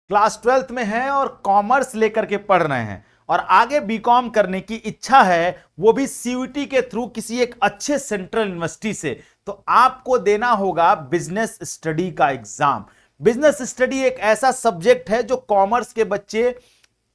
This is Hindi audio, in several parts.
क्लास 12th में हैं और कॉमर्स लेकर के पढ़ रहे हैं और आगे बीकॉम करने की इच्छा है, वो भी सीयूईटी के थ्रू किसी एक अच्छे सेंट्रल यूनिवर्सिटी से, तो आपको देना होगा बिजनेस स्टडी का एग्जाम। बिजनेस स्टडी एक ऐसा सब्जेक्ट है जो कॉमर्स के बच्चे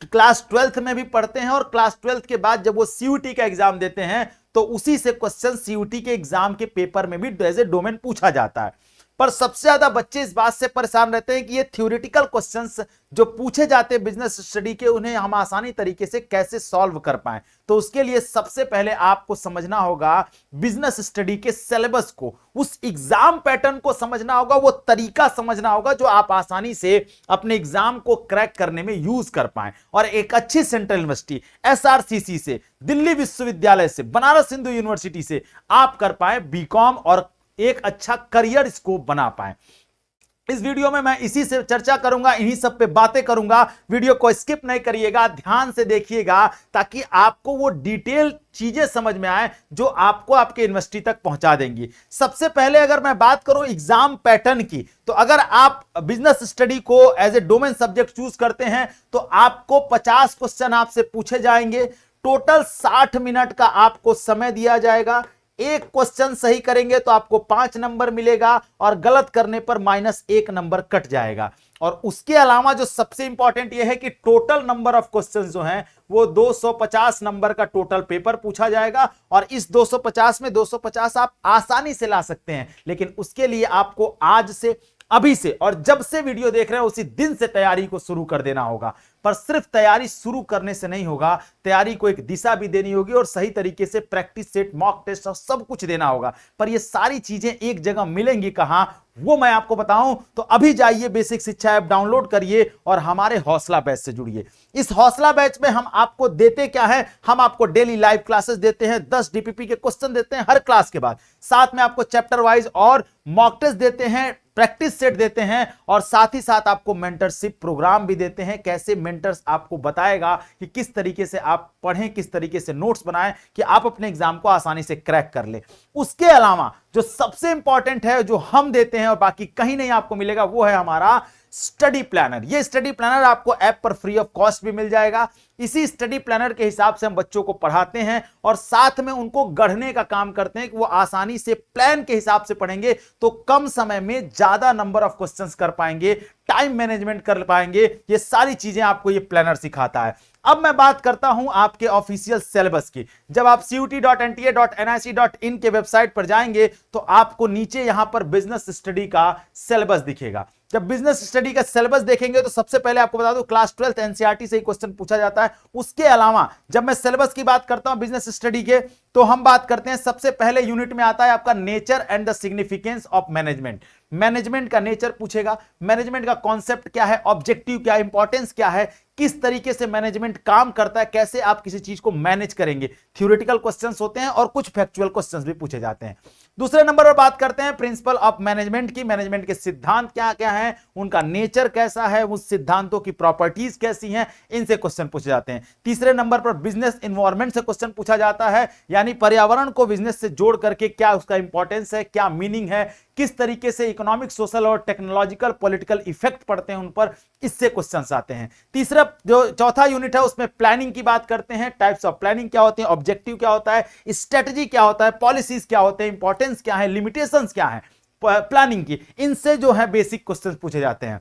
क्लास 12th में भी पढ़ते हैं और क्लास 12th के बाद जब वो सीयूईटी का एग्जाम देते हैं तो उसी से क्वेश्चन सीयूईटी के एग्जाम के पेपर में भी एज ए डोमेन पूछा जाता है। पर सबसे ज्यादा बच्चे इस बात से परेशान रहते हैं कि ये थ्योरेटिकल क्वेश्चंस जो पूछे जाते हैं बिजनेस स्टडी के, उन्हें हम आसानी तरीके से कैसे सॉल्व कर पाएं। तो उसके लिए सबसे पहले आपको समझना होगा बिजनेस स्टडी के सिलेबस को, उस एग्जाम पैटर्न को समझना होगा, वो तरीका समझना होगा जो आप आसानी से अपने एग्जाम को क्रैक करने में यूज कर पाएं और एक अच्छी सेंट्रल यूनिवर्सिटी एसआरसीसी से, दिल्ली विश्वविद्यालय से, बनारस हिंदू यूनिवर्सिटी से आप कर पाए बीकॉम और एक अच्छा करियर स्कोप बना पाए। इस वीडियो में मैं इसी से चर्चा करूंगा, इन्हीं सब पे बातें करूंगा। वीडियो को स्किप नहीं करिएगा, ध्यान से देखिएगा ताकि आपको वो डिटेल चीजें समझ में आए जो आपको आपके यूनिवर्सिटी तक पहुंचा देंगी। सबसे पहले अगर मैं बात करूं एग्जाम पैटर्न की, तो अगर आप बिजनेस स्टडी को as a domain subject choose करते हैं तो आपको 50 क्वेश्चन आपसे पूछे जाएंगे। टोटल 60 मिनट का आपको समय दिया जाएगा। एक क्वेश्चन सही करेंगे तो आपको 5 नंबर मिलेगा और गलत करने पर -1 नंबर कट जाएगा। और उसके अलावा जो सबसे इंपॉर्टेंट यह है कि टोटल नंबर ऑफ क्वेश्चंस जो हैं वो 250 नंबर का टोटल पेपर पूछा जाएगा और इस 250 में 250 आप आसानी से ला सकते हैं, लेकिन उसके लिए आपको आज से, अभी से और जब से वीडियो देख रहे हैं उसी दिन से तैयारी को शुरू कर देना होगा। पर सिर्फ तैयारी शुरू करने से नहीं होगा, तैयारी को एक दिशा भी देनी होगी और सही तरीके से प्रैक्टिस सेट, मॉक टेस्ट और सब कुछ देना होगा। पर ये सारी चीजें एक जगह मिलेंगी कहां, वो मैं आपको बताऊं। तो अभी जाइए बेसिक शिक्षा ऐप डाउनलोड करिए और हमारे हौसला बैच से जुड़िए। इस हौसला बैच में हम आपको देते क्या है, हम आपको डेली लाइव क्लासेस देते हैं, 10 डीपीपी के क्वेश्चन देते हैं हर क्लास के बाद, साथ में आपको चैप्टर वाइज और मॉक टेस्ट देते हैं, प्रैक्टिस सेट देते हैं और साथ ही साथ आपको मेंटरशिप प्रोग्राम भी देते हैं। कैसे मेंटर्स आपको बताएगा कि किस तरीके से आप पढ़ें, किस तरीके से नोट्स बनाएं कि आप अपने एग्जाम को आसानी से क्रैक कर ले। उसके अलावा जो सबसे इंपॉर्टेंट है, जो हम देते हैं और बाकी कहीं नहीं आपको मिलेगा, वो है हमारा स्टडी प्लानर। ये स्टडी प्लानर आपको ऐप पर फ्री ऑफ कॉस्ट भी मिल जाएगा। इसी स्टडी प्लानर के हिसाब से हम बच्चों को पढ़ाते हैं और साथ में उनको गढ़ने का काम करते हैं कि वो आसानी से प्लान के हिसाब से पढ़ेंगे तो कम समय में ज्यादा नंबर ऑफ क्वेश्चंस कर पाएंगे, टाइम मैनेजमेंट कर पाएंगे। ये सारी चीजें आपको ये प्लानर सिखाता है। अब मैं बात करता हूं आपके ऑफिशियल सिलेबस की। जब आप cut.nta.nic.in के वेबसाइट पर जाएंगे तो आपको नीचे यहां पर बिजनेस स्टडी का सिलेबस दिखेगा। जब बिजनेस स्टडी का सिलेबस देखेंगे तो सबसे पहले आपको बता दूं क्लास 12th एनसीईआरटी से ही क्वेश्चन पूछा जाता है। उसके अलावा जब मैं सिलेबस की बात करता हूं बिजनेस स्टडी के, तो हम बात करते हैं सबसे पहले यूनिट में आता है आपका nature and the significance of management. Management का नेचर पूछेगा, मैनेजमेंट का कॉन्सेप्ट क्या है, ऑब्जेक्टिव क्या है, इंपॉर्टेंस क्या है, किस तरीके से मैनेजमेंट काम करता है, कैसे आप किसी चीज को मैनेज करेंगे। थ्योरेटिकल क्वेश्चंस होते हैं और कुछ फैक्चुअल क्वेश्चंस भी पूछे जाते हैं। दूसरे नंबर पर बात करते हैं प्रिंसिपल ऑफ मैनेजमेंट की। मैनेजमेंट के सिद्धांत क्या क्या हैं, उनका नेचर कैसा है, उस सिद्धांतों की प्रॉपर्टीज कैसी हैं, इनसे क्वेश्चन पूछे जाते हैं। तीसरे नंबर पर बिजनेस एनवायरनमेंट से क्वेश्चन पूछा जाता है, यानी पर्यावरण को बिजनेस से जोड़ करके क्या उसका इंपॉर्टेंस है, क्या मीनिंग है, किस तरीके से इकोनॉमिक, सोशल और टेक्नोलॉजिकल, पॉलिटिकल इफेक्ट पड़ते हैं उन पर, इससे क्वेश्चंस आते हैं। तीसरा जो चौथा यूनिट है उसमें प्लानिंग की बात करते हैं, टाइप्स ऑफ प्लानिंग क्या होते हैं, ऑब्जेक्टिव क्या होता है, स्ट्रेटजी क्या होता है, पॉलिसीज क्या होते हैं, इंपॉर्टेंस क्या है, लिमिटेशंस क्या है प्लानिंग की, इनसे जो है बेसिक क्वेश्चंस पूछे जाते हैं।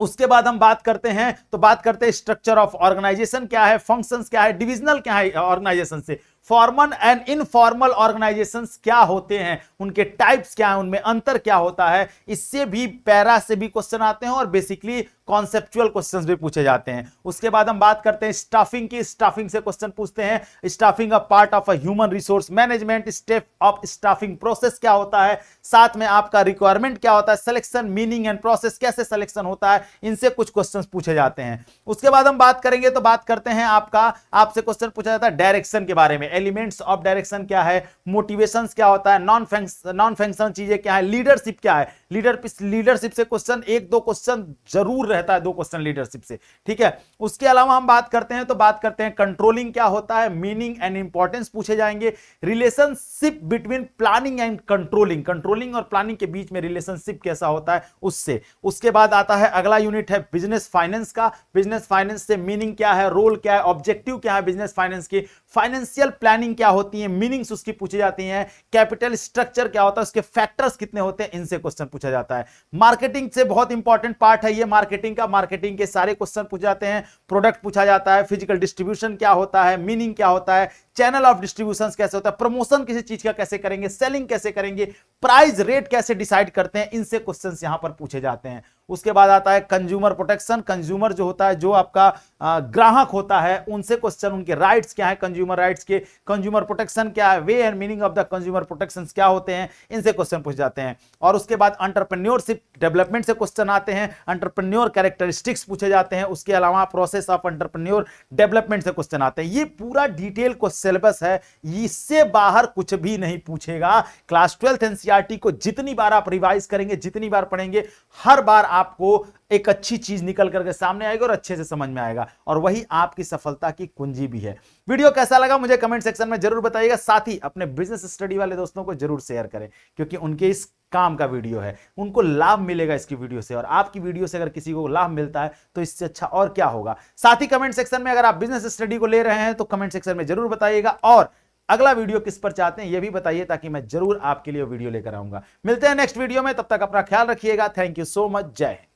उसके बाद हम बात करते हैं तो बात करते हैं स्ट्रक्चर ऑफ ऑर्गेनाइजेशन क्या है, फंक्शंस क्या है, डिविजनल क्या है ऑर्गेनाइजेशन से, फॉर्मल एंड इनफॉर्मल ऑर्गेनाइजेशंस क्या होते हैं, उनके टाइप्स क्या हैं, उनमें अंतर क्या होता है, इससे भी पैरा से भी क्वेश्चन आते हैं और बेसिकली कॉन्सेप्चुअल क्वेश्चंस भी पूछे जाते हैं। उसके बाद हम बात करते हैं स्टाफिंग की। स्टाफिंग से क्वेश्चन पूछते हैं, staffing a part of a human resource management, step of staffing process क्या होता है, साथ में आपका रिक्वायरमेंट क्या होता है, सिलेक्शन, मीनिंग एंड प्रोसेस, कैसे सिलेक्शन होता है, इनसे कुछ क्वेश्चंस पूछे जाते हैं। उसके बाद हम बात करेंगे तो बात करते हैं आपसे क्वेश्चन पूछा जाता है डायरेक्शन के बारे में, एलिमेंट्स ऑफ डायरेक्शन क्या है, मोटिवेशंस क्या होता है, नॉन फंक्शनल चीजें क्या है, लीडरशिप क्या है, लीडरशिप से क्वेश्चन 1-2 क्वेश्चन जरूर रहता है 2 क्वेश्चन लीडरशिप से, ठीक है। उसके अलावा हम बात करते हैं तो बात करते हैं कंट्रोलिंग क्या होता है, मीनिंग एंड इंपॉर्टेंस पूछे जाएंगे, relationship between planning and controlling, controlling और प्लानिंग के बीच में रिलेशनशिप कैसा होता है उससे। उसके बाद आता है अगला यूनिट है बिजनेस फाइनेंस का, बिजनेस फाइनेंस से मीनिंग क्या है, रोल क्या है, ऑब्जेक्टिव क्या है बिजनेस फाइनेंस की, फाइनेंशियल प्लानिंग क्या होती है, मीनिंग्स उसकी पूछी जाती हैं, कैपिटल स्ट्रक्चर क्या होता है, उसके फैक्टर्स कितने होते हैं, इनसे क्वेश्चन पूछा जाता है। मार्केटिंग से बहुत इंपॉर्टेंट पार्ट है ये मार्केटिंग का, मार्केटिंग के सारे क्वेश्चन पूछे जाते हैं, प्रोडक्ट पूछा जाता है, फिजिकल डिस्ट्रीब्यूशन क्या होता है, मीनिंग क्या होता है, चैनल ऑफ डिस्ट्रीब्यूशन कैसे होता है, प्रमोशन किसी चीज का कैसे करेंगे, सेलिंग कैसे करेंगे, प्राइस रेट कैसे डिसाइड करते हैं, इनसे क्वेश्चंस यहां पर पूछे जाते हैं। उसके बाद आता है कंज्यूमर प्रोटेक्शन, कंज्यूमर जो होता है, जो आपका ग्राहक होता है, उनसे क्वेश्चन, उनके राइट्स क्या है, कंज्यूमर राइट्स के, कंज्यूमर प्रोटेक्शन क्या है, way and meaning of the consumer protection क्या होते हैं, इनसे क्वेश्चन पूछ जाते हैं। और उसके बाद एंटरप्रेन्योरशिप डेवलपमेंट से क्वेश्चन आते हैं, एंटरप्रेन्योर कैरेक्टरिस्टिक्स पूछे जाते हैं, उसके अलावा प्रोसेस ऑफ एंटरप्रेन्योर डेवलपमेंट से क्वेश्चन आते हैं। ये पूरा डिटेल को सिलेबस है, इससे बाहर कुछ भी नहीं पूछेगा। क्लास 12th एनसीईआरटी को जितनी बार आप रिवाइज करेंगे, जितनी बार पढ़ेंगे, हर बार आपको एक अच्छी चीज निकल करके सामने आएगी और अच्छे से समझ में आएगा, और वही आपकी सफलता की कुंजी भी है। वीडियो कैसा लगा मुझे कमेंट सेक्शन में जरूर बताइएगा, साथ ही अपने बिजनेस स्टडी वाले दोस्तों को जरूर शेयर करें, क्योंकि उनके इस काम का वीडियो है, उनको लाभ मिलेगा इसकी वीडियो से, और आपकी वीडियो से अगर किसी को लाभ मिलता है तो इससे अच्छा और क्या होगा। साथ ही कमेंट सेक्शन में अगर आप बिजनेस स्टडी को ले रहे हैं तो कमेंट सेक्शन में जरूर बताइएगा, और अगला वीडियो किस पर चाहते हैं यह भी बताइए, ताकि मैं जरूर आपके लिए वीडियो लेकर आऊंगा। मिलते हैं नेक्स्ट वीडियो में, तब तक अपना ख्याल रखिएगा। थैंक यू सो मच, जय हिंद।